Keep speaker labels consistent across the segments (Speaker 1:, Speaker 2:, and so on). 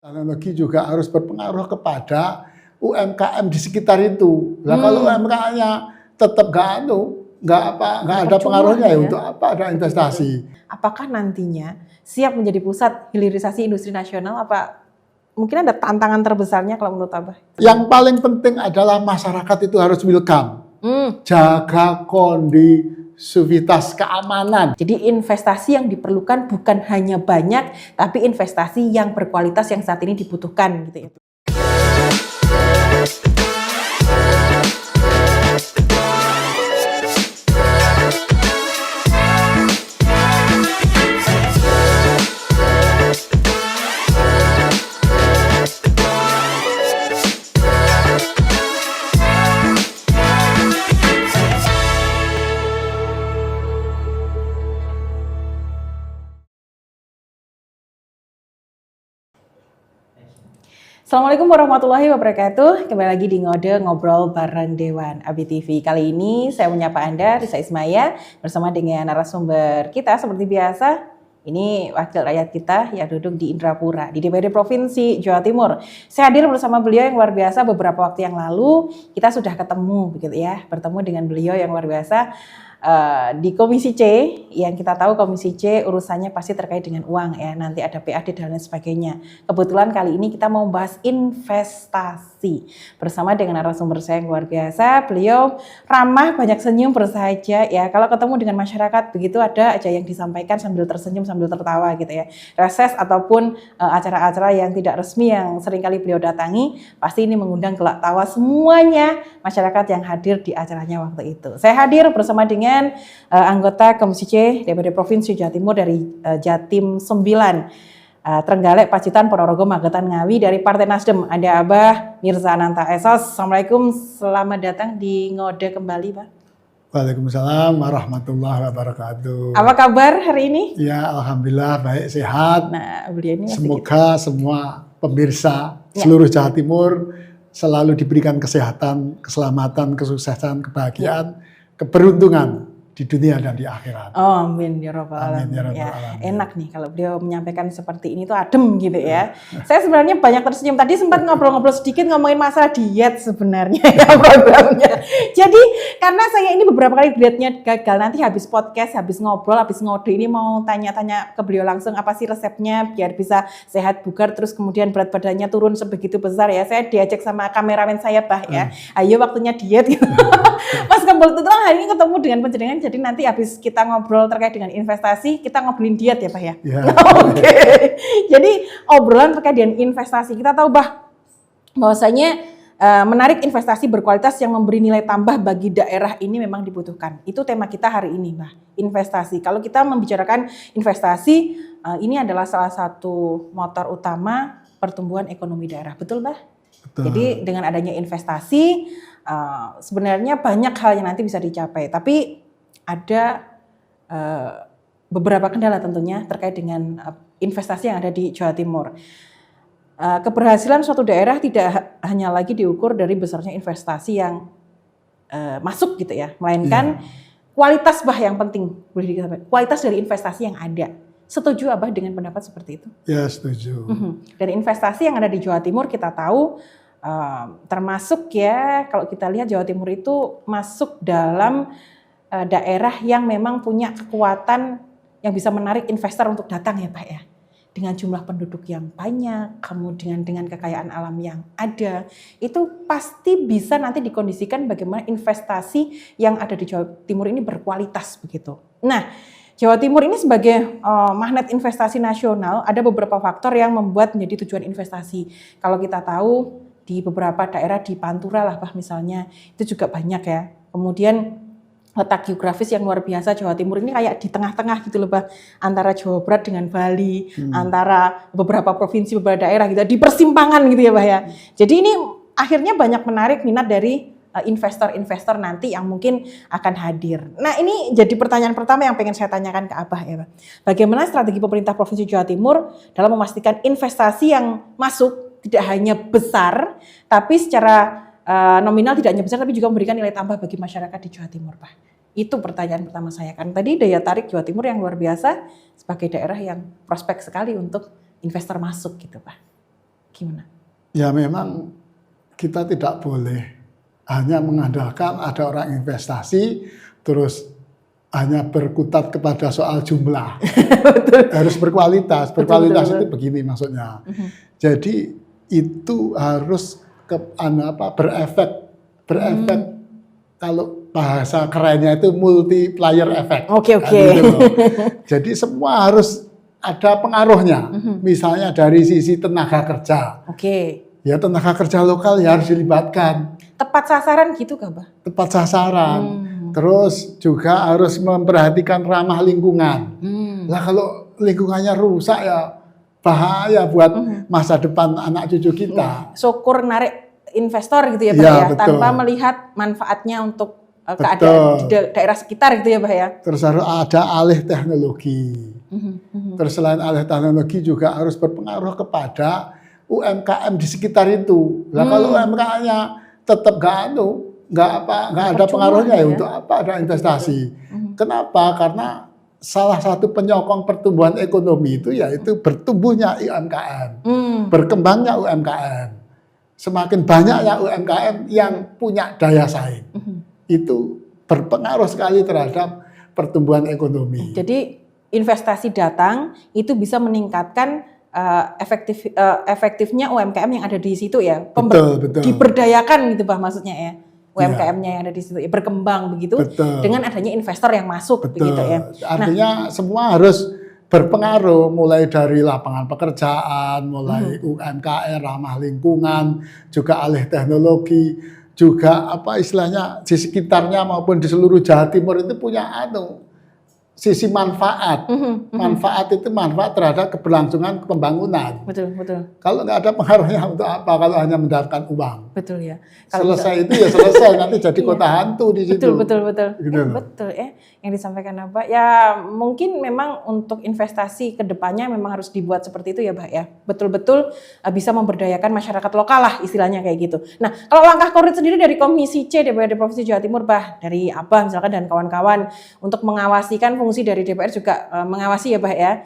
Speaker 1: Teknologi juga harus berpengaruh kepada UMKM di sekitar itu. Nah, kalau UMKM-nya tetap nggak ada pengaruhnya ya, untuk apa ada investasi.
Speaker 2: Apakah nantinya siap menjadi pusat hilirisasi industri nasional? Apa mungkin ada tantangan terbesarnya kalau menurut Abah?
Speaker 1: Yang paling penting adalah masyarakat itu harus welcome. Jaga kondisivitas keamanan.
Speaker 2: Jadi investasi yang diperlukan bukan hanya banyak, tapi investasi yang berkualitas yang saat ini dibutuhkan gitu ya. Assalamualaikum warahmatullahi wabarakatuh. Kembali lagi di Ngode Ngobrol bareng Dewan Abi TV. Kali ini saya menyapa Anda, Risa Ismaya, bersama dengan narasumber kita seperti biasa. Ini wakil rakyat kita yang duduk di Indrapura, di DPRD Provinsi Jawa Timur. Saya hadir bersama beliau yang luar biasa. Beberapa waktu yang lalu kita sudah ketemu, begitu ya, bertemu dengan beliau yang luar biasa. Di Komisi C, yang kita tahu Komisi C urusannya pasti terkait dengan uang ya, nanti ada PAD dan lain sebagainya. Kebetulan kali ini kita mau bahas investasi bersama dengan narasumber saya yang luar biasa. Beliau ramah, banyak senyum, bersahaja ya. Kalau ketemu dengan masyarakat begitu ada aja yang disampaikan sambil tersenyum, sambil tertawa gitu ya. Reses ataupun acara-acara yang tidak resmi yang seringkali beliau datangi, pasti ini mengundang gelak tawa semuanya masyarakat yang hadir di acaranya waktu itu. Saya hadir bersama dengan anggota Komisi C DPRD Provinsi Jawa Timur dari Jatim 9, Trenggalek, Pacitan, Ponorogo, Magetan, Ngawi dari Partai Nasdem. Ada Abah Mirza Ananta Esos. Assalamualaikum, selamat datang di Ngode kembali, Pak.
Speaker 1: Waalaikumsalam warahmatullahi wabarakatuh.
Speaker 2: Apa kabar hari ini?
Speaker 1: Ya, alhamdulillah baik, sehat.
Speaker 2: Nah, beliau ini
Speaker 1: semoga semua pemirsa seluruh Jawa Timur selalu diberikan kesehatan, keselamatan, kesuksesan, kebahagiaan, keberuntungan di dunia dan di akhirat.
Speaker 2: Oh, amin ya rabbal alamin. Ya, enak nih kalau beliau menyampaikan seperti ini tuh adem gitu ya. Saya sebenarnya banyak tersenyum. Tadi sempat ngobrol-ngobrol sedikit ngomongin masalah diet sebenarnya ya programnya. Jadi karena saya ini beberapa kali dietnya gagal, nanti habis podcast, habis ngobrol, habis ngode ini mau tanya-tanya ke beliau langsung apa sih resepnya biar bisa sehat bugar terus kemudian berat badannya turun sebegitu besar ya. Saya diajak sama kameramen saya Pak ya. Ayo waktunya diet gitu. Pas kebetulan hari ini ketemu dengan penjenengan, jadi nanti habis kita ngobrol terkait dengan investasi, kita ngobrolin diet ya Pak ya? Ya. Oke. Jadi obrolan terkait dengan investasi, kita tahu bahwasanya menarik investasi berkualitas yang memberi nilai tambah bagi daerah ini memang dibutuhkan. Itu tema kita hari ini, Mbak. Investasi. Kalau kita membicarakan investasi, ini adalah salah satu motor utama pertumbuhan ekonomi daerah. Betul, Mbak? Betul. Jadi dengan adanya investasi, sebenarnya banyak hal yang nanti bisa dicapai. Tapi ada beberapa kendala tentunya terkait dengan investasi yang ada di Jawa Timur. Keberhasilan suatu daerah tidak hanya lagi diukur dari besarnya investasi yang masuk gitu ya, melainkan kualitas yang penting, kualitas dari investasi yang ada. Setuju Abah dengan pendapat seperti itu?
Speaker 1: Ya, setuju.
Speaker 2: Dan investasi yang ada di Jawa Timur kita tahu termasuk ya, kalau kita lihat Jawa Timur itu masuk dalam daerah yang memang punya kekuatan yang bisa menarik investor untuk datang ya Pak ya. Dengan jumlah penduduk yang banyak, kemudian dengan kekayaan alam yang ada, itu pasti bisa nanti dikondisikan bagaimana investasi yang ada di Jawa Timur ini berkualitas begitu. Nah, Jawa Timur ini sebagai magnet investasi nasional, ada beberapa faktor yang membuat menjadi tujuan investasi. Kalau kita tahu di beberapa daerah di Pantura lah Pak misalnya, itu juga banyak ya. Kemudian letak geografis yang luar biasa, Jawa Timur ini kayak di tengah-tengah gitu loh Pak, antara Jawa Barat dengan Bali, antara beberapa provinsi, beberapa daerah gitu, di persimpangan gitu ya Pak ya. Jadi ini akhirnya banyak menarik minat dari investor-investor nanti yang mungkin akan hadir. Nah ini jadi pertanyaan pertama yang pengen saya tanyakan ke Abah ya Pak. Bagaimana strategi pemerintah Provinsi Jawa Timur dalam memastikan investasi yang masuk tidak hanya besar, tapi secara nominal tidak hanya besar, tapi juga memberikan nilai tambah bagi masyarakat di Jawa Timur Pak. Itu pertanyaan pertama saya kan. Tadi daya tarik Jawa Timur yang luar biasa sebagai daerah yang prospek sekali untuk investor masuk gitu Pak. gimana?
Speaker 1: Ya memang kita tidak boleh hanya mengandalkan ada orang investasi terus hanya berkutat kepada soal jumlah. Harus berkualitas. Berkualitas
Speaker 2: betul.
Speaker 1: itu begini maksudnya. Jadi itu harus berefek kalau bahasa kerennya itu multiplier effect.
Speaker 2: Oke.
Speaker 1: Gitu loh. Jadi semua harus ada pengaruhnya. Misalnya dari sisi tenaga kerja.
Speaker 2: Oke.
Speaker 1: Ya tenaga kerja lokal ya harus dilibatkan.
Speaker 2: Tepat sasaran gitu kah, Bah?
Speaker 1: Tepat sasaran. Terus juga harus memperhatikan ramah lingkungan. Lah kalau lingkungannya rusak ya bahaya buat masa depan anak cucu kita.
Speaker 2: Syukur narik investor gitu ya, Bah
Speaker 1: Ya,
Speaker 2: ya,
Speaker 1: betul.
Speaker 2: tanpa melihat manfaatnya untuk keadaan di daerah sekitar gitu ya, Bah ya.
Speaker 1: Terus harus ada alih teknologi. Terus selain alih teknologi juga harus berpengaruh kepada UMKM di sekitar itu. Lah kalau UMKM-nya tetap nggak ada pengaruhnya ya untuk apa ada investasi. Kenapa? Karena salah satu penyokong pertumbuhan ekonomi itu yaitu bertumbuhnya UMKM, berkembangnya UMKM. Semakin banyaknya UMKM yang punya daya saing, itu berpengaruh sekali terhadap pertumbuhan ekonomi.
Speaker 2: Jadi investasi datang itu bisa meningkatkan efektifnya UMKM yang ada di situ ya.
Speaker 1: Betul.
Speaker 2: Diberdayakan gitu, Bah, maksudnya ya. UMKM-nya yang ada di situ ya, berkembang begitu dengan adanya investor yang masuk begitu ya.
Speaker 1: Artinya semua harus berpengaruh mulai dari lapangan pekerjaan, mulai UMKM, ramah lingkungan, juga alih teknologi, juga apa istilahnya di sekitarnya maupun di seluruh Jawa Timur itu punya sisi manfaat. Manfaat itu manfaat terhadap keberlangsungan pembangunan.
Speaker 2: Betul.
Speaker 1: Kalau nggak ada pengaruhnya untuk apa? Kalau hanya mendapatkan uang.
Speaker 2: Betul ya.
Speaker 1: Selesai itu ya selesai, nanti jadi kota hantu di situ.
Speaker 2: Betul.
Speaker 1: Gitu.
Speaker 2: Betul ya. Yang disampaikan Abah, ya mungkin memang untuk investasi ke depannya memang harus dibuat seperti itu ya, Bah ya. Betul-betul bisa memberdayakan masyarakat lokal lah istilahnya kayak gitu. Nah, kalau langkah konkret sendiri dari Komisi C DPRD Provinsi Jawa Timur, Bah, dari Abah misalkan dan kawan-kawan untuk mengawasikan fungsi dari DPR juga mengawasi ya, Bah ya,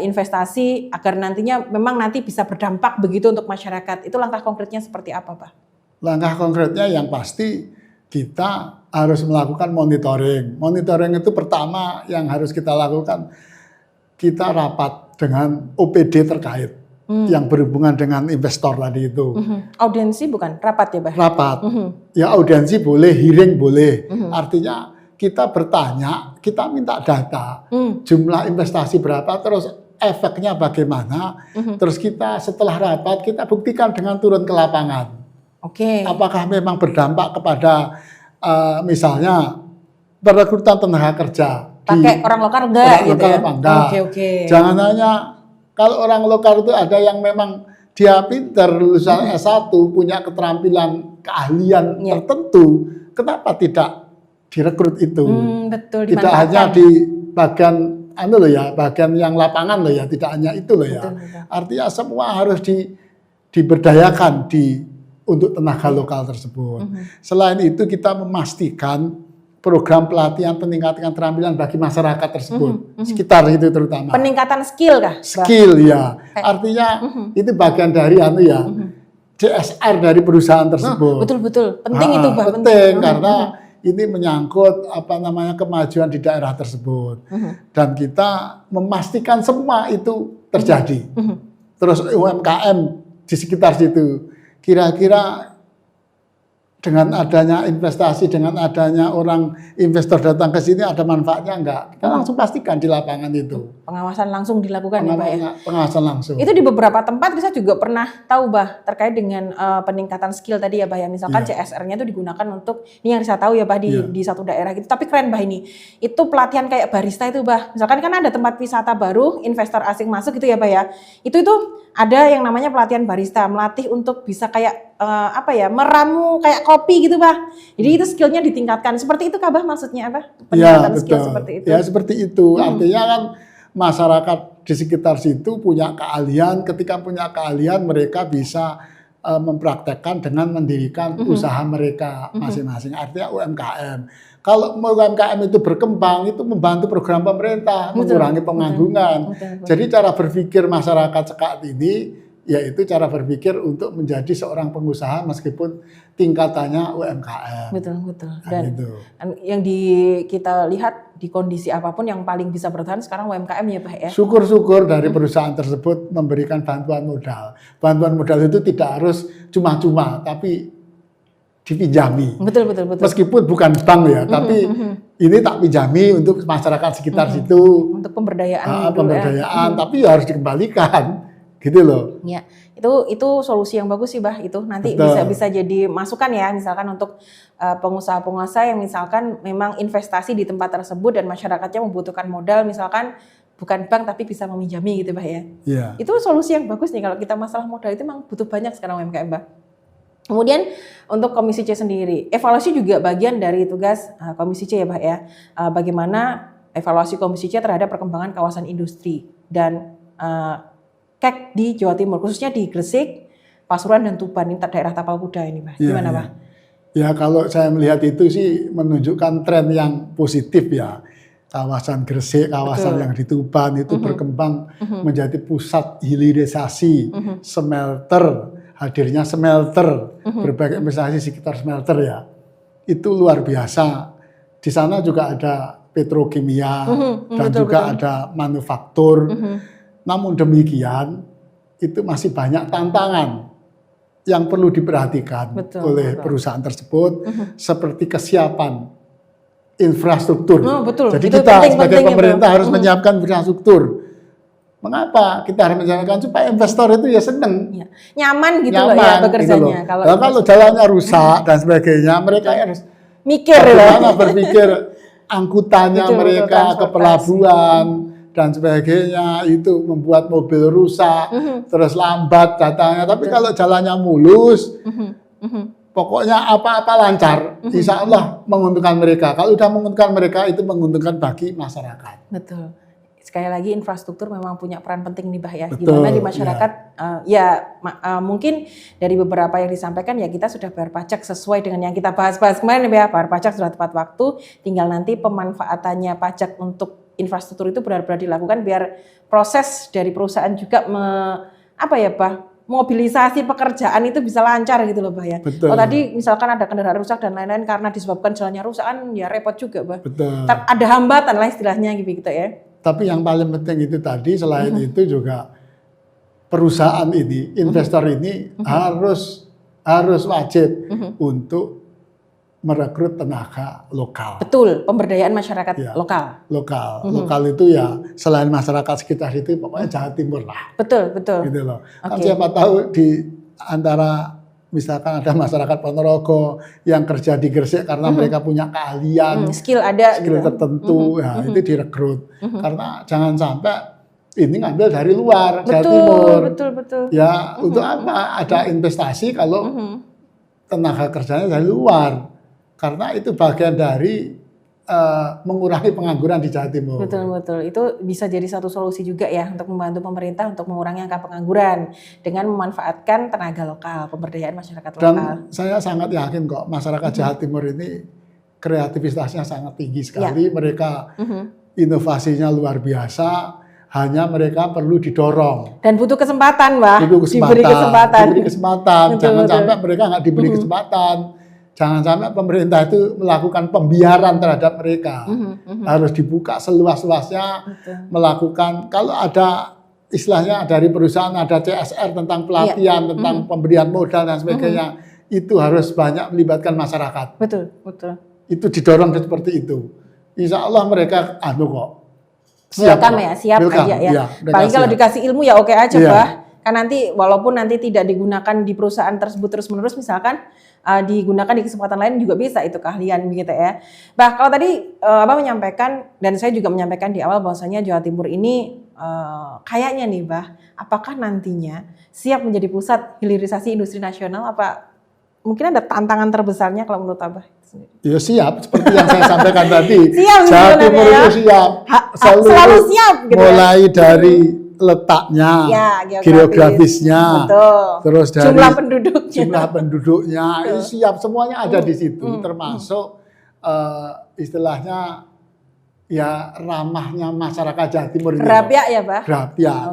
Speaker 2: investasi agar nantinya memang nanti bisa berdampak begitu untuk masyarakat. Itu langkah konkretnya seperti apa, Bah?
Speaker 1: Langkah konkretnya yang pasti kita harus melakukan monitoring. Monitoring itu pertama yang harus kita lakukan, kita rapat dengan OPD terkait yang berhubungan dengan investor tadi itu.
Speaker 2: Audiensi bukan? Rapat ya, Bah?
Speaker 1: Rapat. Ya audiensi boleh, hearing boleh. Artinya kita bertanya, kita minta data, jumlah investasi berapa, terus efeknya bagaimana, terus kita setelah rapat kita buktikan dengan turun ke lapangan.
Speaker 2: Oke.
Speaker 1: Apakah memang berdampak kepada misalnya perekrutan tenaga kerja?
Speaker 2: Pakai orang lokal enggak gitu ya? Oke.
Speaker 1: Jangan hanya kalau orang lokal itu ada yang memang dia pintar lulusan S1 punya keterampilan keahlian tertentu, kenapa tidak direkrut itu?
Speaker 2: Betul.
Speaker 1: Tidak hanya di bagian bagian yang lapangan loh ya, tidak hanya itu loh ya.
Speaker 2: Betul.
Speaker 1: Artinya semua harus diberdayakan untuk tenaga lokal tersebut. Selain itu kita memastikan program pelatihan peningkatan keterampilan bagi masyarakat tersebut, sekitar itu terutama.
Speaker 2: Peningkatan skill kah?
Speaker 1: Skill ya, artinya itu bagian dari CSR dari perusahaan tersebut.
Speaker 2: Betul. Penting itu, Bah.
Speaker 1: Penting karena ini menyangkut kemajuan di daerah tersebut. Dan kita memastikan semua itu terjadi. Terus UMKM di sekitar situ, kira-kira dengan adanya investasi, dengan adanya orang investor datang ke sini ada manfaatnya enggak? Kita langsung pastikan di lapangan itu.
Speaker 2: Pengawasan langsung dilakukan ya, Pak ya?
Speaker 1: Pengawasan langsung.
Speaker 2: Itu di beberapa tempat kita juga pernah tahu, Bah, terkait dengan peningkatan skill tadi ya, Bah ya. Misalkan CSR-nya itu digunakan untuk, ini yang saya tahu ya, Bah, di satu daerah gitu. Tapi keren, Bah, ini. Itu pelatihan kayak barista itu, Bah. Misalkan kan ada tempat wisata baru, investor asing masuk gitu ya, Bah ya. Itu ada yang namanya pelatihan barista, melatih untuk bisa kayak meramu kayak kopi gitu, Bah. Jadi itu skillnya ditingkatkan. Seperti itu kah, Bah, maksudnya apa? Peningkatan skill seperti itu.
Speaker 1: Ya seperti itu. Artinya kan masyarakat di sekitar situ punya keahlian. Ketika punya keahlian mereka bisa mempraktekkan dengan mendirikan usaha mereka masing-masing. Artinya UMKM. Kalau UMKM itu berkembang, itu membantu program pemerintah, mengurangi pengangguran. Jadi cara berpikir masyarakat saat ini, yaitu cara berpikir untuk menjadi seorang pengusaha meskipun tingkatannya UMKM.
Speaker 2: Betul.
Speaker 1: Nah,
Speaker 2: Dan
Speaker 1: gitu.
Speaker 2: yang kita lihat di kondisi apapun yang paling bisa bertahan sekarang UMKM ya Pak ya.
Speaker 1: Syukur-syukur dari perusahaan tersebut memberikan bantuan modal. Bantuan modal itu tidak harus cuma-cuma, tapi dipinjami.
Speaker 2: Betul.
Speaker 1: Meskipun bukan bank ya, tapi ini tak pinjami untuk masyarakat sekitar situ.
Speaker 2: Untuk pemberdayaan.
Speaker 1: Pemberdayaan, tapi ya harus dikembalikan, gitu loh.
Speaker 2: Ya, itu solusi yang bagus sih, Bah. Itu nanti bisa jadi masukan ya, misalkan untuk pengusaha-pengusaha yang misalkan memang investasi di tempat tersebut dan masyarakatnya membutuhkan modal, misalkan bukan bank tapi bisa meminjami gitu, Bah ya.
Speaker 1: Iya.
Speaker 2: Itu solusi yang bagus nih kalau kita masalah modal itu memang butuh banyak sekarang UMKM, Bah. Kemudian untuk Komisi C sendiri, evaluasi juga bagian dari tugas Komisi C ya, Bah ya. Bagaimana evaluasi Komisi C terhadap perkembangan kawasan industri dan KEK di Jawa Timur, khususnya di Gresik, Pasuruan dan Tuban, ini daerah Tapal Kuda ini, Bah. Gimana, Bah?
Speaker 1: Ya, kalau saya melihat itu sih menunjukkan tren yang positif ya. Kawasan Gresik, kawasan yang di Tuban itu berkembang menjadi pusat hilirisasi smelter, hadirnya smelter, berbagai investasi sekitar smelter ya. Itu luar biasa. Di sana juga ada petrokimia dan juga ada manufaktur. Namun demikian, itu masih banyak tantangan yang perlu diperhatikan oleh perusahaan tersebut, seperti kesiapan infrastruktur. Jadi kita sebagai pemerintah harus menyiapkan infrastruktur. Mengapa kita harus menjalankan supaya investor itu ya seneng,
Speaker 2: nyaman gitu loh ya bekerjanya.
Speaker 1: Gitu loh. Kalau jalannya rusak dan sebagainya, mereka harus
Speaker 2: mikir
Speaker 1: bagaimana berpikir angkutannya mereka ke pelabuhan dan sebagainya, itu membuat mobil rusak, terus lambat datangnya. Tapi kalau jalannya mulus, pokoknya apa-apa lancar, insya Allah menguntungkan mereka. Kalau sudah menguntungkan mereka, itu menguntungkan bagi masyarakat.
Speaker 2: Betul. Sekali lagi infrastruktur memang punya peran penting nih, Bah ya. Di mana di masyarakat mungkin dari beberapa yang disampaikan ya kita sudah bayar pajak sesuai dengan yang kita bahas-bahas kemarin ya, bayar pajak sudah tepat waktu, tinggal nanti pemanfaatannya pajak untuk infrastruktur itu benar-benar dilakukan biar proses dari perusahaan juga mobilisasi pekerjaan itu bisa lancar gitu loh, Bah ya. Kalau tadi misalkan ada kendaraan rusak dan lain-lain karena disebabkan jalannya rusak kan ya repot juga, Bah. Ada hambatan lah istilahnya gitu ya.
Speaker 1: Tapi yang paling penting itu tadi, selain itu juga perusahaan ini, investor ini harus wajib untuk merekrut tenaga lokal.
Speaker 2: Betul, pemberdayaan masyarakat lokal.
Speaker 1: Lokal itu ya selain masyarakat sekitar itu pokoknya Jawa Timur lah. Betul. Gitu loh. Kan siapa tahu di antara misalkan ada masyarakat Ponorogo yang kerja di Gresik karena mereka punya keahlian,
Speaker 2: skill
Speaker 1: tertentu, ya itu direkrut. Karena jangan sampai ini ngambil dari luar Jawa Timur.
Speaker 2: Betul.
Speaker 1: Ya untuk apa ada investasi kalau tenaga kerjanya dari luar? Karena itu bagian dari mengurangi pengangguran di Jawa Timur.
Speaker 2: Betul. Itu bisa jadi satu solusi juga ya untuk membantu pemerintah untuk mengurangi angka pengangguran dengan memanfaatkan tenaga lokal, pemberdayaan masyarakat lokal.
Speaker 1: Dan saya sangat yakin kok masyarakat Jawa Timur ini kreativitasnya sangat tinggi sekali. Mereka inovasinya luar biasa. Hanya mereka perlu didorong.
Speaker 2: Dan butuh kesempatan, Mbak.
Speaker 1: Diberi kesempatan. Jangan sampai mereka nggak diberi kesempatan. Jangan sampai pemerintah itu melakukan pembiaran terhadap mereka. Harus dibuka seluas-luasnya, melakukan, kalau ada istilahnya dari perusahaan ada CSR tentang pelatihan, tentang pemberian modal dan sebagainya, itu harus banyak melibatkan masyarakat.
Speaker 2: Betul.
Speaker 1: Itu didorong seperti itu. Insya Allah mereka
Speaker 2: siap aja ya. Paling kalau dikasih ilmu ya oke aja, Bah. Kan nanti walaupun nanti tidak digunakan di perusahaan tersebut terus-menerus, misalkan digunakan di kesempatan lain juga bisa itu keahlian begitu ya. Bah, kalau tadi menyampaikan dan saya juga menyampaikan di awal bahwasanya Jawa Timur ini kayaknya nih, Bah, apakah nantinya siap menjadi pusat hilirisasi industri nasional? Apa mungkin ada tantangan terbesarnya kalau menurut Abah?
Speaker 1: Ya siap, seperti yang saya sampaikan tadi.
Speaker 2: Jawa
Speaker 1: Timur itu siap.
Speaker 2: Selalu siap gitu
Speaker 1: mulai dari letaknya, geografisnya, terus dari jumlah penduduknya, itu siap, semuanya ada di situ, termasuk istilahnya ya ramahnya masyarakat Jawa Timur.
Speaker 2: Grapyak ya, Pak?
Speaker 1: Grapyak.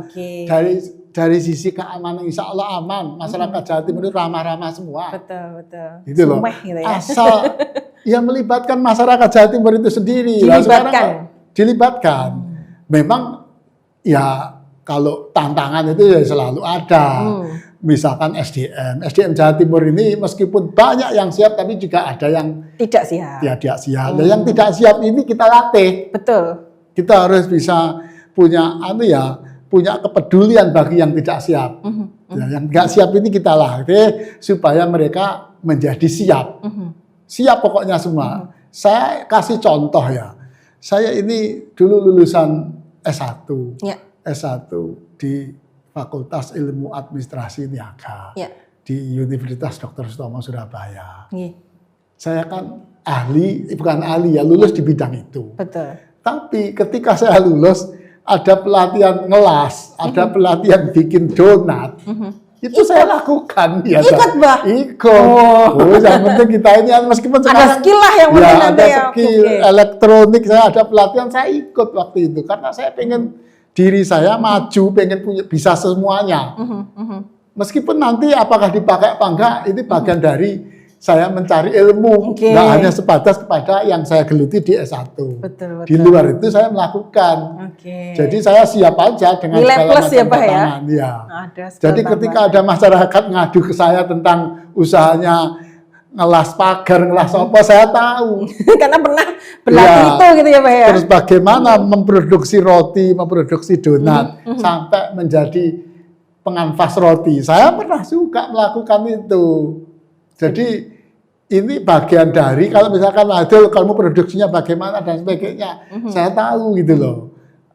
Speaker 1: Dari dari sisi keamanan insya Allah aman. Masyarakat Jawa Timur itu ramah-ramah semua.
Speaker 2: Betul.
Speaker 1: Gitu loh.
Speaker 2: Sumeh gitu ya.
Speaker 1: Asal ya melibatkan masyarakat Jawa Timur itu sendiri. Dilibatkan. Memang ya kalau tantangan itu ya selalu ada. Misalkan SDM Jawa Timur ini meskipun banyak yang siap tapi juga ada yang
Speaker 2: tidak siap.
Speaker 1: Tidak siap. Yang tidak siap ini kita latih.
Speaker 2: Betul.
Speaker 1: Kita harus bisa punya punya kepedulian bagi yang tidak siap. Yang nggak siap ini kita latih supaya mereka menjadi siap. Siap pokoknya semua. Saya kasih contoh ya. Saya ini dulu lulusan S1.
Speaker 2: Ya.
Speaker 1: S1 di Fakultas Ilmu Administrasi Niaga di Universitas Dr. Sutomo Surabaya. Saya kan bukan ahli ya, lulus di bidang itu.
Speaker 2: Betul.
Speaker 1: Tapi ketika saya lulus, ada pelatihan ngelas, ada pelatihan bikin donat. Itu saya lakukan. Ya,
Speaker 2: ikut, Mbak?
Speaker 1: Ikut. Yang penting kita ini meskipun sekarang
Speaker 2: ada skill lah yang penting nanti
Speaker 1: ada
Speaker 2: ya.
Speaker 1: skill elektronik, saya ada pelatihan, saya ikut waktu itu karena saya pengen diri saya maju, pengen bisa semuanya. Meskipun nanti apakah dipakai apa enggak, itu bagian dari saya mencari ilmu. Nggak hanya sebatas kepada yang saya geluti di S1.
Speaker 2: Betul.
Speaker 1: Di luar itu saya melakukan. Jadi saya siap aja dengan
Speaker 2: nilai
Speaker 1: segala
Speaker 2: plus
Speaker 1: macam
Speaker 2: ya, Pak,
Speaker 1: tantangan. Ya. Jadi
Speaker 2: tambah.
Speaker 1: ketika ada masyarakat ngadu ke saya tentang usahanya ngelas pagar, ngelas apa, saya tahu.
Speaker 2: Karena pernah berlatih itu gitu ya Pak ya.
Speaker 1: Terus bagaimana memproduksi roti, memproduksi donat, sampai menjadi penganfas roti. Saya pernah juga melakukan itu. Jadi ini bagian dari, kalau misalkan Adul, kamu produksinya bagaimana dan sebagainya, saya tahu gitu loh.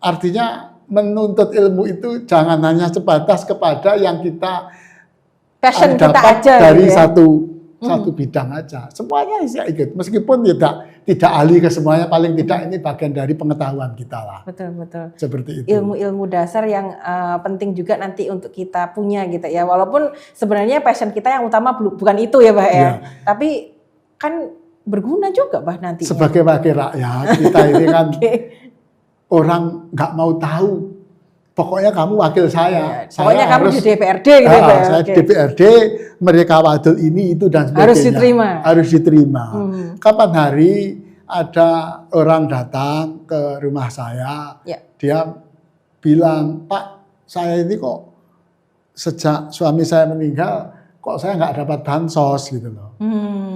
Speaker 1: Artinya menuntut ilmu itu jangan hanya sebatas kepada yang kita
Speaker 2: passion kita
Speaker 1: dapat
Speaker 2: aja
Speaker 1: dari
Speaker 2: gitu ya.
Speaker 1: satu bidang aja. Semuanya saya ikut. Meskipun tidak ahli ke semuanya, paling tidak ini bagian dari pengetahuan kita lah.
Speaker 2: Betul.
Speaker 1: Seperti itu.
Speaker 2: Ilmu-ilmu dasar yang penting juga nanti untuk kita punya gitu ya. Walaupun sebenarnya passion kita yang utama bukan itu ya Pak ya. Tapi kan berguna juga Pak nanti.
Speaker 1: Sebagai wakil rakyat, kita ini kan orang nggak mau tahu. Pokoknya kamu wakil saya.
Speaker 2: Pokoknya kamu di DPRD gitu ya.
Speaker 1: Saya di DPRD, mereka wadul ini, itu dan sebagainya. Harus diterima. Kapan hari ada orang datang ke rumah saya, dia bilang, Pak, saya ini kok sejak suami saya meninggal, kok saya nggak dapat bansos gitu loh.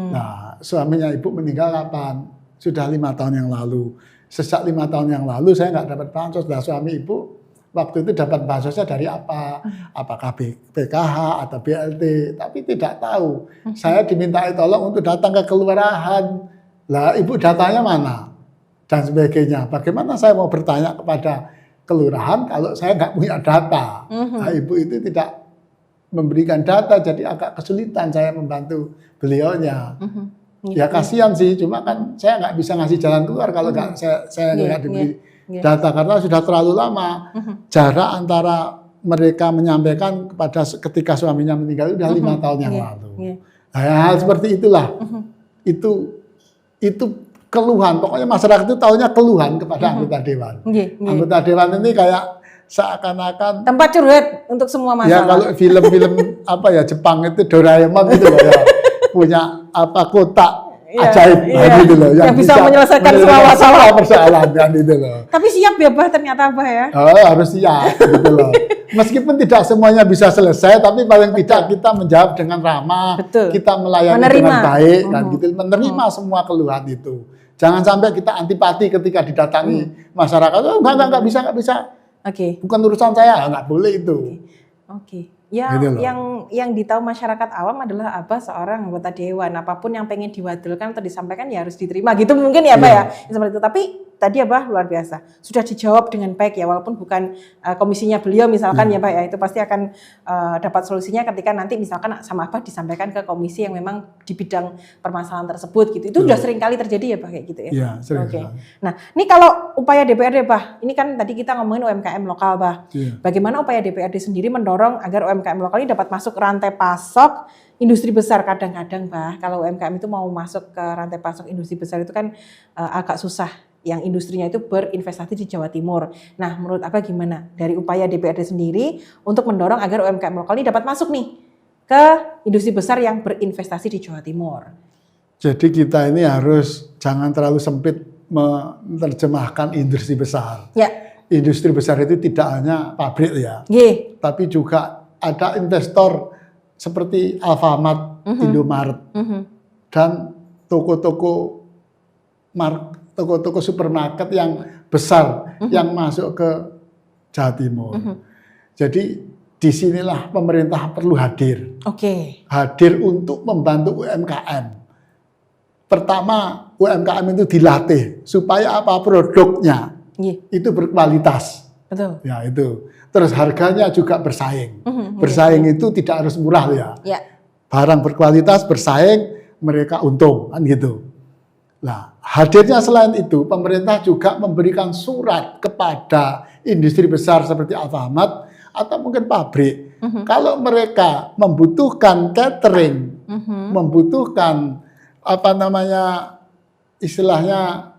Speaker 1: Nah, suaminya ibu meninggal kapan? Sudah 5 tahun yang lalu. Sejak 5 tahun yang lalu saya nggak dapat bansos. Nah, suami ibu waktu itu dapat bansosnya dari apa? Apakah PKH atau BLT? Tapi tidak tahu. Saya dimintai tolong untuk datang ke kelurahan. Lah, ibu datanya mana? Dan sebagainya. Bagaimana saya mau bertanya kepada kelurahan kalau saya nggak punya data? Nah, ibu itu tidak memberikan data, jadi agak kesulitan saya membantu beliaunya. Ya kasihan sih, cuma kan saya nggak bisa ngasih jalan keluar kalau nggak saya nggak diberi data karena sudah terlalu lama. Jarak antara mereka menyampaikan ketika suaminya meninggal itu sudah 5 tahun yang lalu. Nah, hal seperti itulah. Itu keluhan. Pokoknya masyarakat itu taunya keluhan kepada anggota dewan. Anggota dewan ini kayak seakan-akan
Speaker 2: tempat curhat untuk semua masalah.
Speaker 1: Ya kalau film-film Jepang itu Doraemon gitu loh ya. Punya kotak ajaib gitu loh yang
Speaker 2: bisa menyelesaikan semua masalah
Speaker 1: persoalan kan itu loh.
Speaker 2: Tapi siap ya Bah ternyata Bah ya.
Speaker 1: Harus siap gitu loh. Meskipun tidak semuanya bisa selesai, tapi paling tidak kita menjawab dengan ramah, kita melayani dengan baik kan gitu, menerima semua keluhan itu. Jangan sampai kita antipati ketika didatangi masyarakat. Enggak bisa. Bukan urusan saya, nggak boleh itu.
Speaker 2: Yang ditahu masyarakat awam adalah seorang anggota dewan, apapun yang pengen diwadilkan atau disampaikan ya harus diterima gitu mungkin ya Pak ya. Seperti itu. Tapi tadi luar biasa. Sudah dijawab dengan baik ya, walaupun bukan komisinya beliau misalkan ya Pak ya, itu pasti akan dapat solusinya ketika nanti misalkan sama Abah disampaikan ke komisi yang memang di bidang permasalahan tersebut gitu. Itu sudah sering kali terjadi ya Pak kayak gitu ya.
Speaker 1: Iya, sering.
Speaker 2: Nah, ini kalau upaya DPRD Pak, ini kan tadi kita ngomongin UMKM lokal Pak. Bagaimana upaya DPRD sendiri mendorong agar UMKM lokal ini dapat masuk rantai pasok industri besar? Kadang-kadang Pak, kalau UMKM itu mau masuk ke rantai pasok industri besar itu kan agak susah yang industrinya itu berinvestasi di Jawa Timur. Nah, menurut Abah gimana dari upaya DPRD sendiri untuk mendorong agar UMKM lokal ini dapat masuk nih ke industri besar yang berinvestasi di Jawa Timur?
Speaker 1: Jadi kita ini harus jangan terlalu sempit menerjemahkan industri besar.
Speaker 2: Ya.
Speaker 1: Industri besar itu tidak hanya pabrik ya, tapi juga ada investor seperti Alfamart, Indomaret, dan toko-toko supermarket yang besar yang masuk ke Jawa Timur. Jadi disinilah pemerintah perlu hadir. Hadir untuk membantu UMKM. Pertama, UMKM itu dilatih supaya apa, produknya itu berkualitas.
Speaker 2: Betul.
Speaker 1: Ya itu. Terus harganya juga bersaing. Bersaing itu tidak harus murah ya. Barang berkualitas bersaing, mereka untung kan gitu. Nah, hadirnya selain itu, pemerintah juga memberikan surat kepada industri besar seperti Alfamart atau mungkin pabrik. Kalau mereka membutuhkan catering, membutuhkan apa namanya istilahnya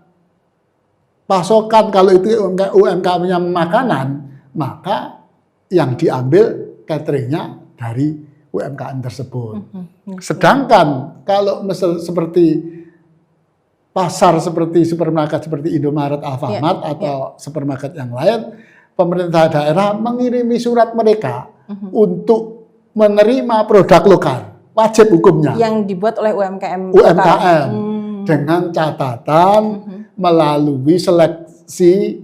Speaker 1: pasokan, kalau itu UMKM-nya makanan, maka yang diambil cateringnya dari UMKM tersebut. Sedangkan kalau misal seperti pasar seperti supermarket seperti Indomaret, Alfamart atau supermarket yang lain, pemerintah daerah mengirimi surat mereka untuk menerima produk lokal, wajib hukumnya.
Speaker 2: Yang dibuat oleh UMKM.
Speaker 1: Dengan catatan melalui seleksi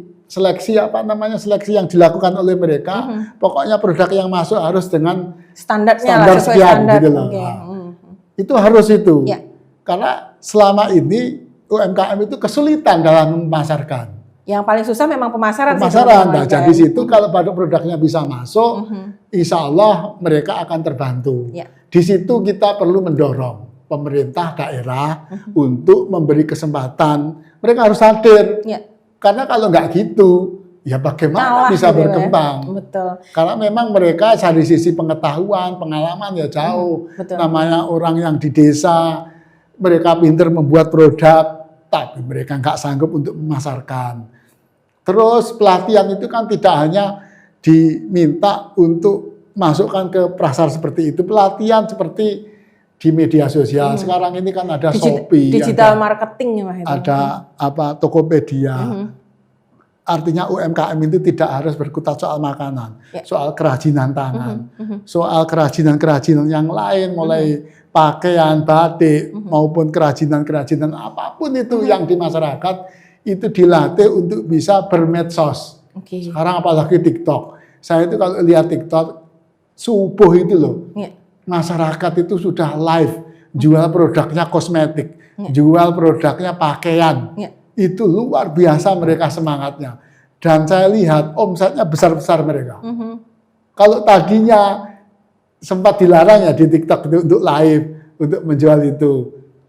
Speaker 1: apa namanya, seleksi yang dilakukan oleh mereka. Pokoknya produk yang masuk harus dengan standar sekian gitu loh. Itu harus itu. Karena selama ini UMKM itu kesulitan dalam memasarkan.
Speaker 2: Yang paling susah memang pemasaran.
Speaker 1: Nah, jadi situ kalau produknya bisa masuk, insya Allah mereka akan terbantu. Di situ kita perlu mendorong pemerintah daerah untuk memberi kesempatan. Mereka harus hadir. Karena kalau nggak gitu, ya bagaimana bisa berkembang?
Speaker 2: Betul.
Speaker 1: Karena memang mereka dari sisi pengetahuan, pengalaman ya jauh. Namanya orang yang di desa, mereka pintar membuat produk, tapi mereka nggak sanggup untuk memasarkan. Terus pelatihan itu kan tidak hanya diminta untuk masukkan ke pasar seperti itu, pelatihan seperti di media sosial. Sekarang ini kan ada Shopee,
Speaker 2: digital marketing ya,
Speaker 1: ada apa Tokopedia. Artinya UMKM itu tidak harus berkutat soal makanan, soal kerajinan tangan, soal kerajinan-kerajinan yang lain, mulai pakaian, batik, maupun kerajinan-kerajinan apapun itu yang di masyarakat, itu dilatih untuk bisa bermedsos. Sekarang apalagi TikTok. Saya itu kalau lihat TikTok, subuh itu loh, masyarakat itu sudah live, jual produknya kosmetik, jual produknya pakaian. Itu luar biasa mereka semangatnya. Dan saya lihat omsetnya besar-besar mereka. Kalau tadinya sempat dilarang ya di TikTok itu untuk live, untuk menjual itu.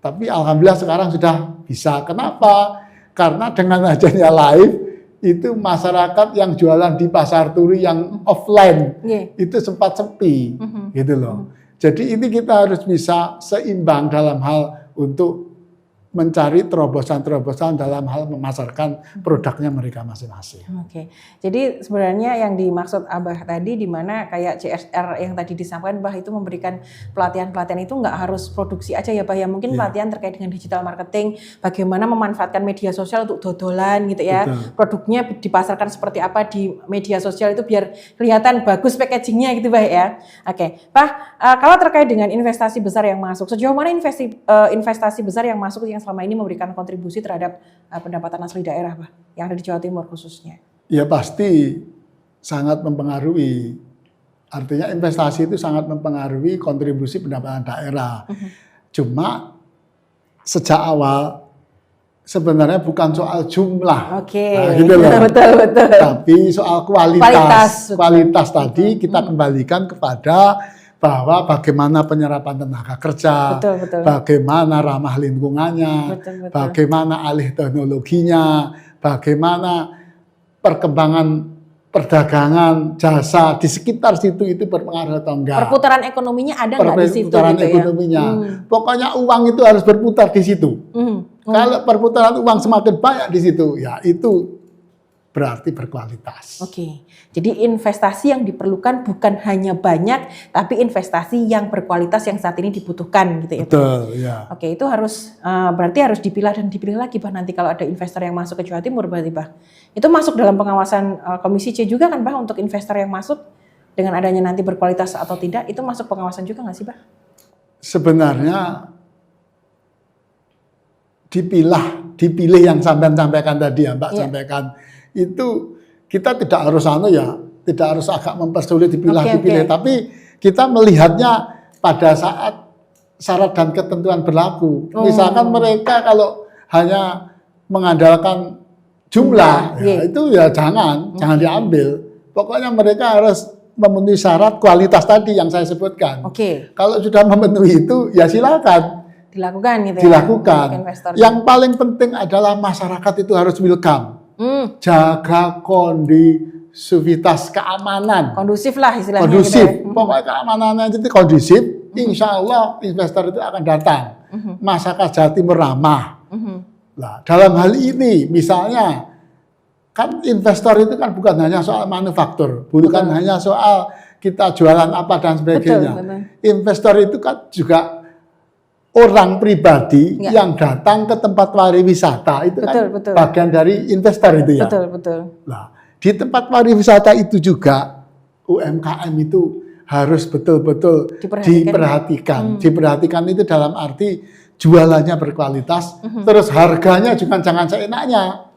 Speaker 1: Tapi alhamdulillah sekarang sudah bisa. Kenapa? Karena dengan adanya live, itu masyarakat yang jualan di pasar turi yang offline, itu sempat sepi, gitu loh. Jadi ini kita harus bisa seimbang dalam hal untuk mencari terobosan-terobosan dalam hal memasarkan produknya mereka masing-masing.
Speaker 2: Jadi sebenarnya yang dimaksud Abah tadi, di mana kayak CSR yang tadi disampaikan, Bah, itu memberikan pelatihan-pelatihan itu nggak harus produksi aja ya, Bah, ya mungkin pelatihan terkait dengan digital marketing, bagaimana memanfaatkan media sosial untuk dodolan gitu ya. Produknya dipasarkan seperti apa di media sosial itu biar kelihatan bagus packagingnya gitu, Bah ya. Bah, kalau terkait dengan investasi besar yang masuk, sejauh mana investasi besar yang masuk yang selama ini memberikan kontribusi terhadap pendapatan asli daerah, Pak, yang ada di Jawa Timur khususnya?
Speaker 1: Ya pasti sangat mempengaruhi. Artinya investasi itu sangat mempengaruhi kontribusi pendapatan daerah. Cuma sejak awal sebenarnya bukan soal jumlah, gitu loh.
Speaker 2: Betul.
Speaker 1: Tapi soal kualitas tadi kita kembalikan kepada bahwa bagaimana penyerapan tenaga kerja, bagaimana ramah lingkungannya, bagaimana alih teknologinya, bagaimana perkembangan perdagangan, jasa di sekitar situ itu berpengaruh atau enggak.
Speaker 2: Perputaran ekonominya ada nggak di situ?
Speaker 1: Perputaran ekonominya. Pokoknya uang itu harus berputar di situ. Kalau perputaran uang semakin banyak di situ, ya itu berarti berkualitas.
Speaker 2: Oke, jadi investasi yang diperlukan bukan hanya banyak, tapi investasi yang berkualitas yang saat ini dibutuhkan gitu ya.
Speaker 1: Betul, ya.
Speaker 2: Oke, itu harus berarti harus dipilah dan dipilih lagi Bah nanti kalau ada investor yang masuk ke Jawa Timur berarti Bah. Itu masuk dalam pengawasan Komisi C juga kan Bah untuk investor yang masuk dengan adanya nanti berkualitas atau tidak, itu masuk pengawasan juga nggak sih Bah?
Speaker 1: Sebenarnya dipilih yang sampean sampaikan tadi ya Mbak sampaikan. Itu kita tidak harus tidak harus agak mempersulit dipilih, tapi kita melihatnya pada saat syarat dan ketentuan berlaku. Misalkan mereka kalau hanya mengandalkan jumlah, ya itu ya jangan diambil. Pokoknya mereka harus memenuhi syarat kualitas tadi yang saya sebutkan. Kalau sudah memenuhi itu, ya silakan
Speaker 2: dilakukan gitu
Speaker 1: dilakukan. Yang paling penting adalah masyarakat itu harus welcome. Jaga kondisivitas keamanan.
Speaker 2: Kondusif lah istilahnya.
Speaker 1: Kondusif. Gitu ya. Pokoknya keamanannya itu kondusif, insya Allah investor itu akan datang. Masyarakat Jawa Timur ramah. Nah, dalam hal ini misalnya, kan investor itu kan bukan hanya soal manufaktur, bukan hanya soal kita jualan apa dan sebagainya. Investor itu kan juga orang pribadi yang datang ke tempat pariwisata itu bagian dari investor itu ya. Nah, di tempat pariwisata itu juga UMKM itu harus betul-betul diperhatikan. Diperhatikan itu dalam arti jualannya berkualitas, terus harganya juga jangan seenaknya.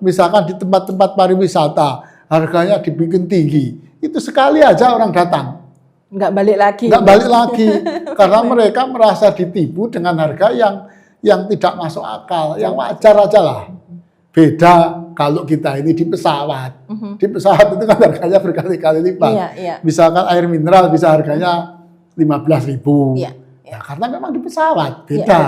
Speaker 1: Misalkan di tempat-tempat pariwisata harganya dibikin tinggi, itu sekali aja orang datang. Nggak balik lagi karena mereka merasa ditipu dengan harga yang tidak masuk akal, yang wajar aja lah. Beda kalau kita ini di pesawat. Di pesawat itu kan harganya berkali-kali lipat. Misalkan air mineral bisa harganya 15.000. Ya, karena memang di pesawat beda.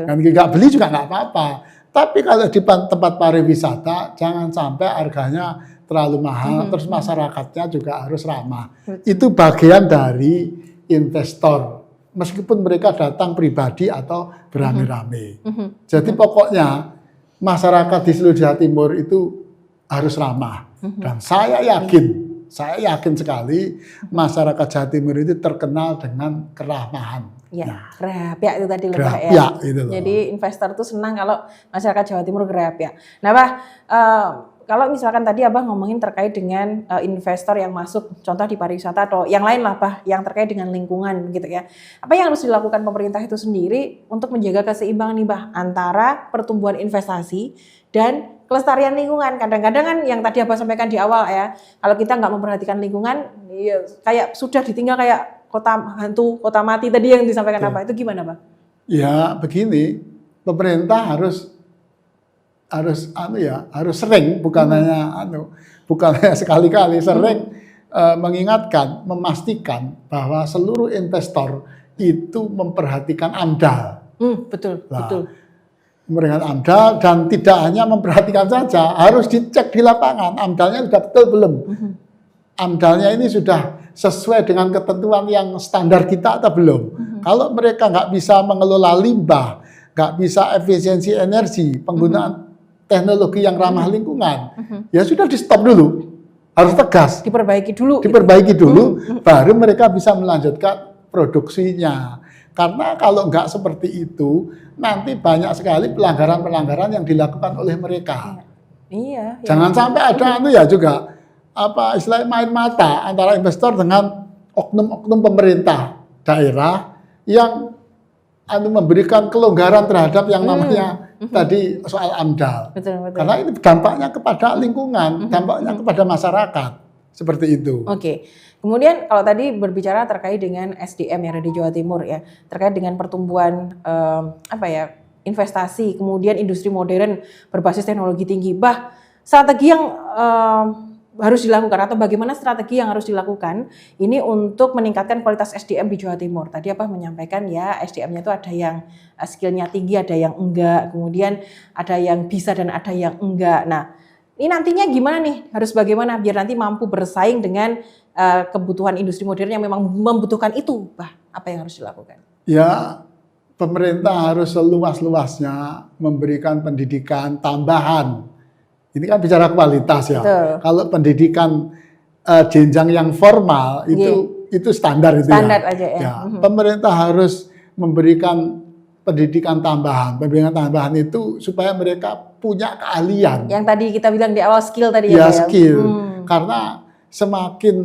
Speaker 1: Kan nggak beli juga nggak apa-apa. Tapi kalau di tempat pariwisata jangan sampai harganya terlalu mahal, terus masyarakatnya juga harus ramah. Itu bagian dari investor, meskipun mereka datang pribadi atau beramai-ramai. Jadi pokoknya masyarakat di seluruh Jawa Timur itu harus ramah. Dan saya yakin sekali masyarakat Jawa Timur itu terkenal dengan keramahan.
Speaker 2: Gerahapyak itu tadi lebah ya. Jadi investor itu senang kalau masyarakat Jawa Timur gerahapyak. Nah Bah, kalau misalkan tadi Abah ngomongin terkait dengan investor yang masuk, contoh di pariwisata atau yang lain lah Bah, yang terkait dengan lingkungan gitu ya. Apa yang harus dilakukan pemerintah itu sendiri untuk menjaga keseimbangan nih Bah, antara pertumbuhan investasi dan kelestarian lingkungan? Kadang-kadang kan yang tadi Abah sampaikan di awal ya, kalau kita nggak memperhatikan lingkungan, ya kayak sudah ditinggal kayak kota hantu, kota mati tadi yang disampaikan Abah, itu gimana Bah?
Speaker 1: Ya begini, pemerintah harus sering, bukan hanya sekali-kali, sering mengingatkan, memastikan bahwa seluruh investor itu memperhatikan AMDAL.
Speaker 2: Betul.
Speaker 1: Memperhatikan AMDAL dan tidak hanya memperhatikan saja, harus dicek di lapangan AMDAL-nya sudah betul belum. AMDAL-nya ini sudah sesuai dengan ketentuan yang standar kita atau belum. Kalau mereka nggak bisa mengelola limbah, nggak bisa efisiensi energi, penggunaan teknologi yang ramah lingkungan, ya sudah di stop dulu, harus tegas. Diperbaiki dulu, baru mereka bisa melanjutkan produksinya. Karena kalau nggak seperti itu, nanti banyak sekali pelanggaran-pelanggaran yang dilakukan oleh mereka. Jangan sampai ada juga istilahnya main mata antara investor dengan oknum-oknum pemerintah daerah yang memberikan kelonggaran terhadap yang namanya tadi soal AMDAL. Karena ini dampaknya kepada lingkungan, dampaknya kepada masyarakat. Seperti itu.
Speaker 2: Kemudian kalau tadi berbicara terkait dengan SDM yang ada di Jawa Timur ya, terkait dengan pertumbuhan investasi, kemudian industri modern berbasis teknologi tinggi. Bah, strategi yang harus dilakukan atau bagaimana strategi yang harus dilakukan ini untuk meningkatkan kualitas SDM di Jawa Timur. Tadi apa menyampaikan ya SDM-nya itu ada yang skillnya tinggi, ada yang enggak, kemudian ada yang bisa dan ada yang enggak. Nah, ini nantinya gimana nih? Harus bagaimana biar nanti mampu bersaing dengan kebutuhan industri modern yang memang membutuhkan itu, Bah? Apa yang harus dilakukan?
Speaker 1: Ya, pemerintah harus seluas-luasnya memberikan pendidikan tambahan. Ini kan bicara kualitas ya.
Speaker 2: Betul.
Speaker 1: Kalau pendidikan jenjang yang formal itu standar itu
Speaker 2: Standar
Speaker 1: ya.
Speaker 2: aja ya.
Speaker 1: Ya, pemerintah harus memberikan pendidikan tambahan. Pendidikan tambahan itu supaya mereka punya keahlian.
Speaker 2: Yang tadi kita bilang di awal skill tadi
Speaker 1: Ya,
Speaker 2: ya, Pak,
Speaker 1: skill. Karena semakin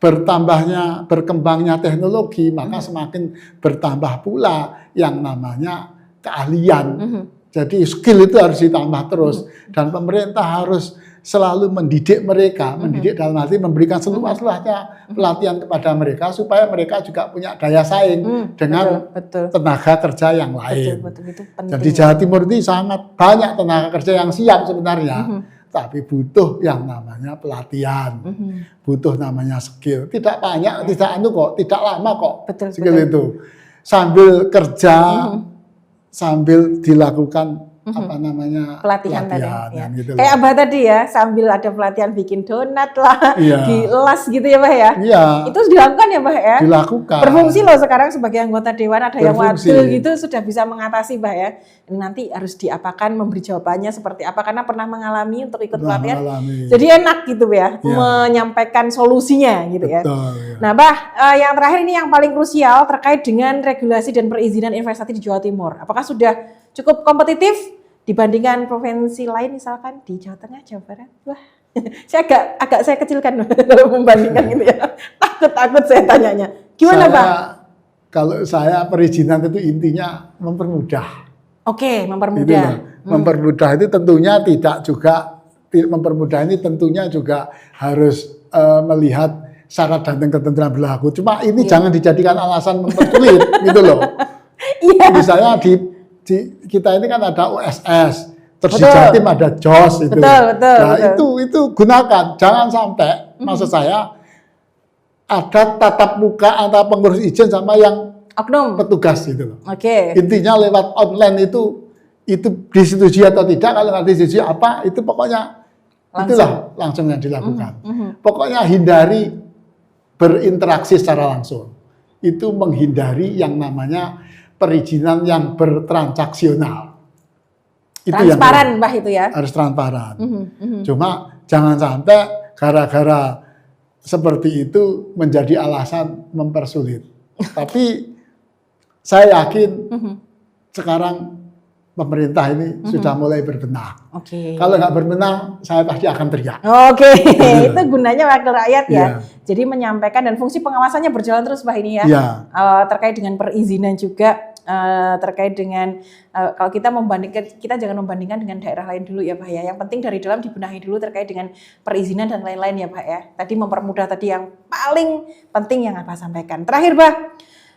Speaker 1: berkembangnya teknologi, maka semakin bertambah pula yang namanya keahlian. Jadi skill itu harus ditambah terus. Dan pemerintah harus selalu mendidik mereka, mendidik dalam arti memberikan seluas-luasnya pelatihan kepada mereka supaya mereka juga punya daya saing dengan
Speaker 2: betul.
Speaker 1: tenaga kerja yang lain.
Speaker 2: Betul, itu penting.
Speaker 1: Dan di Jawa Timur ini sangat banyak tenaga kerja yang siap sebenarnya, tapi butuh yang namanya pelatihan, butuh namanya skill. Tidak banyak, tidak lama kok
Speaker 2: Betul,
Speaker 1: skill itu. Sambil kerja, sambil dilakukan apa namanya
Speaker 2: pelatihan tadi ya.
Speaker 1: gitu
Speaker 2: Kayak Abah tadi ya, sambil ada pelatihan bikin donat lah,
Speaker 1: Iya.
Speaker 2: dilas gitu ya Bah ya.
Speaker 1: Iya.
Speaker 2: Itu dilakukan ya Bah ya.
Speaker 1: Dilakukan.
Speaker 2: Berfungsi loh sekarang sebagai anggota dewan, ada yang
Speaker 1: Berfungsi.
Speaker 2: wadul gitu sudah bisa mengatasi Bah ya. Ini nanti harus diapakan, memberi jawabannya seperti apa karena pernah mengalami untuk ikut pelatihan. Jadi enak gitu ya,
Speaker 1: Iya.
Speaker 2: menyampaikan solusinya gitu ya.
Speaker 1: Betul, ya.
Speaker 2: Nah Bah, yang terakhir ini yang paling krusial terkait dengan regulasi dan perizinan investasi di Jawa Timur. Apakah sudah cukup kompetitif dibandingkan provinsi lain misalkan di Jawa Tengah, Jawa Barat? Wah, saya agak saya kecilkan kalau membandingkan gitu ya. Takut saya tanyanya. Gimana Pak?
Speaker 1: Kalau saya perizinan itu intinya mempermudah.
Speaker 2: Oke,
Speaker 1: Gitu
Speaker 2: mempermudah.
Speaker 1: loh. Mempermudah itu tentunya tidak juga, mempermudah ini tentunya juga harus melihat syarat dan ketentuan berlaku. Cuma ini jangan dijadikan alasan mempersulit gitu loh.
Speaker 2: Iya.
Speaker 1: Misalnya kita ini kan ada OSS, terus di Jatim ada JOS itu.
Speaker 2: Betul.
Speaker 1: Nah, itu gunakan. Jangan sampai maksud saya ada tatap muka antara pengurus izin sama yang
Speaker 2: Oknum.
Speaker 1: petugas gitu loh.
Speaker 2: Oke.
Speaker 1: Intinya lewat online itu disetujui atau tidak, kalau nggak disetujui apa, itu pokoknya itulah langsung yang dilakukan. Pokoknya hindari berinteraksi secara langsung. Itu menghindari yang namanya perizinan yang bertransaksional. Itu
Speaker 2: Transparan Mbah itu ya.
Speaker 1: harus transparan. Cuma jangan sampai gara-gara seperti itu menjadi alasan mempersulit. Tapi saya yakin sekarang pemerintah ini sudah mulai berbenah.
Speaker 2: Oke.
Speaker 1: Kalau nggak berbenah, saya pasti akan teriak.
Speaker 2: Oke, itu gunanya wakil rakyat ya.
Speaker 1: Iya.
Speaker 2: Jadi menyampaikan dan fungsi pengawasannya berjalan terus Mbah ini ya.
Speaker 1: Iya.
Speaker 2: Terkait dengan perizinan juga, terkait dengan kalau kita membandingkan, kita jangan membandingkan dengan daerah lain dulu ya Pak ya. Yang penting dari dalam dibenahi dulu terkait dengan perizinan dan lain-lain ya Pak ya. Tadi mempermudah tadi yang paling penting yang Abah sampaikan. Terakhir Bah,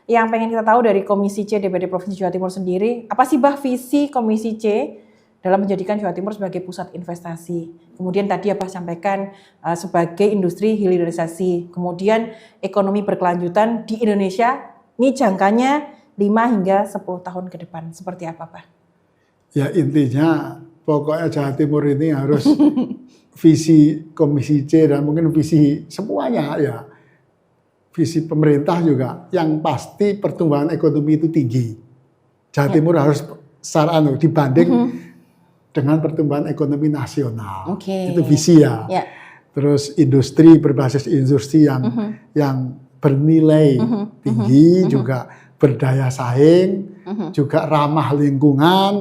Speaker 2: yang pengen kita tahu dari Komisi C DPD Provinsi Jawa Timur sendiri, apa sih Bah visi Komisi C dalam menjadikan Jawa Timur sebagai pusat investasi? Kemudian tadi Abah sampaikan sebagai industri hilirisasi, kemudian ekonomi berkelanjutan di Indonesia, ini jangkanya 5 hingga 10 tahun ke depan. Seperti apa Pak?
Speaker 1: Ya intinya pokoknya Jawa Timur ini harus visi Komisi C dan mungkin visi semuanya ya. Visi pemerintah juga yang pasti pertumbuhan ekonomi itu tinggi. Jawa Timur harus secara dibanding dengan pertumbuhan ekonomi nasional. Itu visi ya. Terus industri berbasis industri yang bernilai tinggi, juga berdaya saing, juga ramah lingkungan,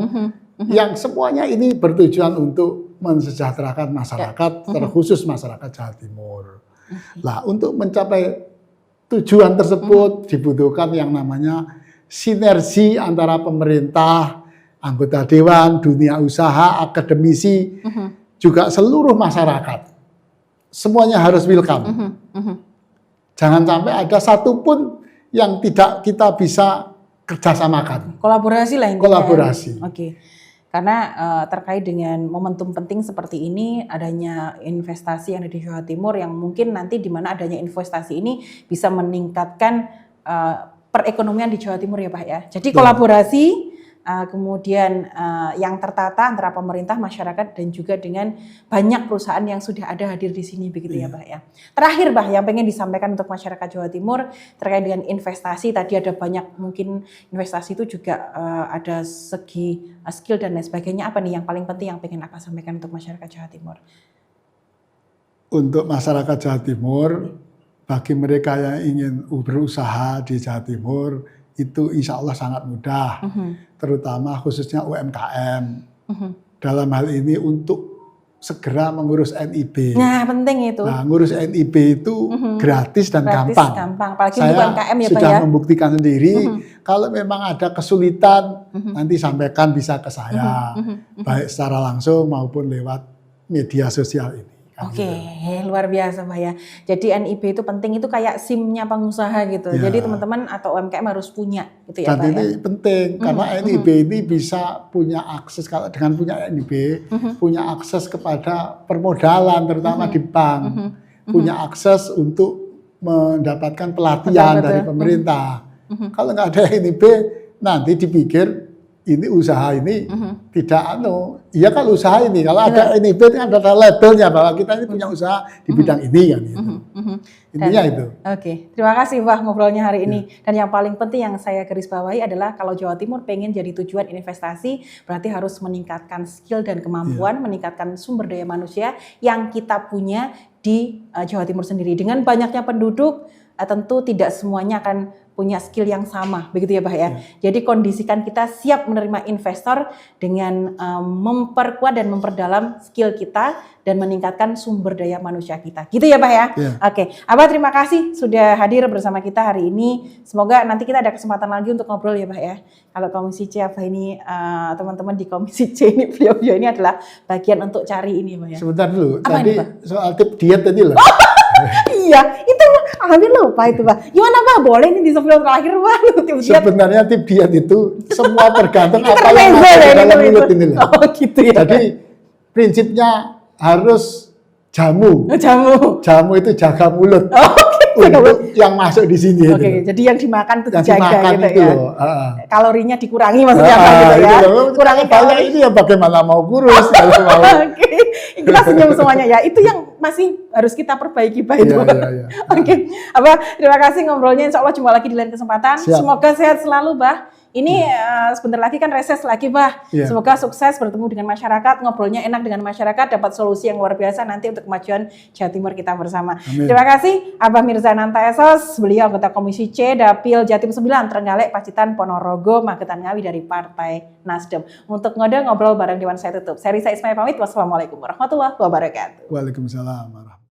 Speaker 1: yang semuanya ini bertujuan untuk mensejahterakan masyarakat, terkhusus masyarakat Jawa Timur. Nah, untuk mencapai tujuan tersebut dibutuhkan yang namanya sinergi antara pemerintah, anggota dewan, dunia usaha, akademisi, juga seluruh masyarakat. Semuanya harus welcome. Jangan sampai ada satupun yang tidak kita bisa kerjasamakan.
Speaker 2: Kolaborasi lah intinya.
Speaker 1: Kolaborasi.
Speaker 2: Oke. Karena terkait dengan momentum penting seperti ini, adanya investasi yang ada di Jawa Timur yang mungkin nanti di mana adanya investasi ini bisa meningkatkan perekonomian di Jawa Timur ya Pak ya. Jadi kolaborasi kemudian yang tertata antara pemerintah, masyarakat, dan juga dengan banyak perusahaan yang sudah ada hadir di sini begitu ya Bah ya. Terakhir Bah, yang pengen disampaikan untuk masyarakat Jawa Timur terkait dengan investasi, tadi ada banyak mungkin investasi itu juga ada segi skill dan lain sebagainya. Apa nih yang paling penting yang pengen Abah sampaikan untuk masyarakat Jawa Timur?
Speaker 1: Untuk masyarakat Jawa Timur, bagi mereka yang ingin berusaha di Jawa Timur, itu insya Allah sangat mudah, terutama khususnya UMKM. Dalam hal ini untuk segera mengurus NIB.
Speaker 2: Nah, penting itu.
Speaker 1: Nah, ngurus NIB itu gratis dan gampang.
Speaker 2: Apalagi
Speaker 1: Saya
Speaker 2: untuk UMKM ya Pak
Speaker 1: sudah
Speaker 2: ya.
Speaker 1: membuktikan sendiri, kalau memang ada kesulitan, nanti sampaikan bisa ke saya, baik secara langsung maupun lewat media sosial ini.
Speaker 2: Oke, luar biasa Pak ya. Jadi NIB itu penting, itu kayak SIM-nya pengusaha gitu.
Speaker 1: Ya.
Speaker 2: Jadi teman-teman atau UMKM harus punya gitu ya
Speaker 1: Dan
Speaker 2: Pak
Speaker 1: ini
Speaker 2: ya.
Speaker 1: penting karena NIB ini bisa punya akses, kalau dengan punya NIB punya akses kepada permodalan terutama di bank, punya akses untuk mendapatkan pelatihan dari pemerintah. Kalau nggak ada NIB nanti dipikir ini usaha ini tidak ya kalau usaha ini kalau ada NIB kan ada labelnya bahwa kita ini punya usaha di bidang ini kan gitu. Intinya itu.
Speaker 2: Oke, terima kasih Bah ngobrolnya hari ini. Dan yang paling penting yang saya garis bawahi adalah kalau Jawa Timur pengen jadi tujuan investasi, berarti harus meningkatkan skill dan kemampuan, meningkatkan sumber daya manusia yang kita punya di Jawa Timur sendiri. Dengan banyaknya penduduk, tentu tidak semuanya akan punya skill yang sama, begitu ya Bah ya. Jadi kondisikan kita siap menerima investor dengan memperkuat dan memperdalam skill kita dan meningkatkan sumber daya manusia kita. Gitu ya Bah ya. Oke, Abah terima kasih sudah hadir bersama kita hari ini. Semoga nanti kita ada kesempatan lagi untuk ngobrol ya Bah ya. Kalau Komisi C Abah ini teman-teman di Komisi C ini beliau-beliau ini adalah bagian untuk cari ini Bah ya.
Speaker 1: Sebentar dulu,
Speaker 2: Apa
Speaker 1: tadi
Speaker 2: ini, Pak?
Speaker 1: soal tip diet tadi loh.
Speaker 2: Iya, itu hampir lupa itu Pak. Gimana Pak? Boleh ini di sebelum terakhir Pak.
Speaker 1: Sebenarnya tip diet itu semua tergantung apa yang
Speaker 2: Intermezzo
Speaker 1: masuk
Speaker 2: ya,
Speaker 1: ke dalam
Speaker 2: intermezzo.
Speaker 1: mulut ini loh.
Speaker 2: Oh gitu ya.
Speaker 1: Jadi prinsipnya harus jamu. Jamu itu jaga mulut. Untuk yang masuk di sini.
Speaker 2: Oke, jadi yang dimakan itu
Speaker 1: yang
Speaker 2: dijaga
Speaker 1: dimakan
Speaker 2: gitu
Speaker 1: itu
Speaker 2: ya.
Speaker 1: loh.
Speaker 2: Kalorinya dikurangi maksudnya Pak gitu ya.
Speaker 1: Itu loh.
Speaker 2: Kurangi
Speaker 1: Kalau
Speaker 2: kalori.
Speaker 1: ini ya bagaimana mau kurus kalau mau.
Speaker 2: Oke, kita senyum semuanya ya. Itu yang masih harus kita perbaiki Pak itu.
Speaker 1: Iya.
Speaker 2: Oke, Abah terima kasih ngobrolnya. Insya Allah jumpa lagi di lain kesempatan.
Speaker 1: Siap.
Speaker 2: Semoga sehat selalu Bah. Ini sebentar lagi kan reses lagi Bah. Semoga sukses bertemu dengan masyarakat, ngobrolnya enak dengan masyarakat, dapat solusi yang luar biasa nanti untuk kemajuan Jawa Timur kita bersama.
Speaker 1: Amin.
Speaker 2: Terima kasih Abah Mirza Nanta Esos, beliau anggota Komisi C Dapil Jatim 9 Trenggalek Pacitan Ponorogo Magetan Ngawi dari Partai Nasdem. Untuk ngobrol bareng Dewan saya tutup. Saya Risa Ismail pamit. Wassalamualaikum warahmatullahi wabarakatuh.
Speaker 1: Waalaikumsalam warahmatullahi wabarakatuh.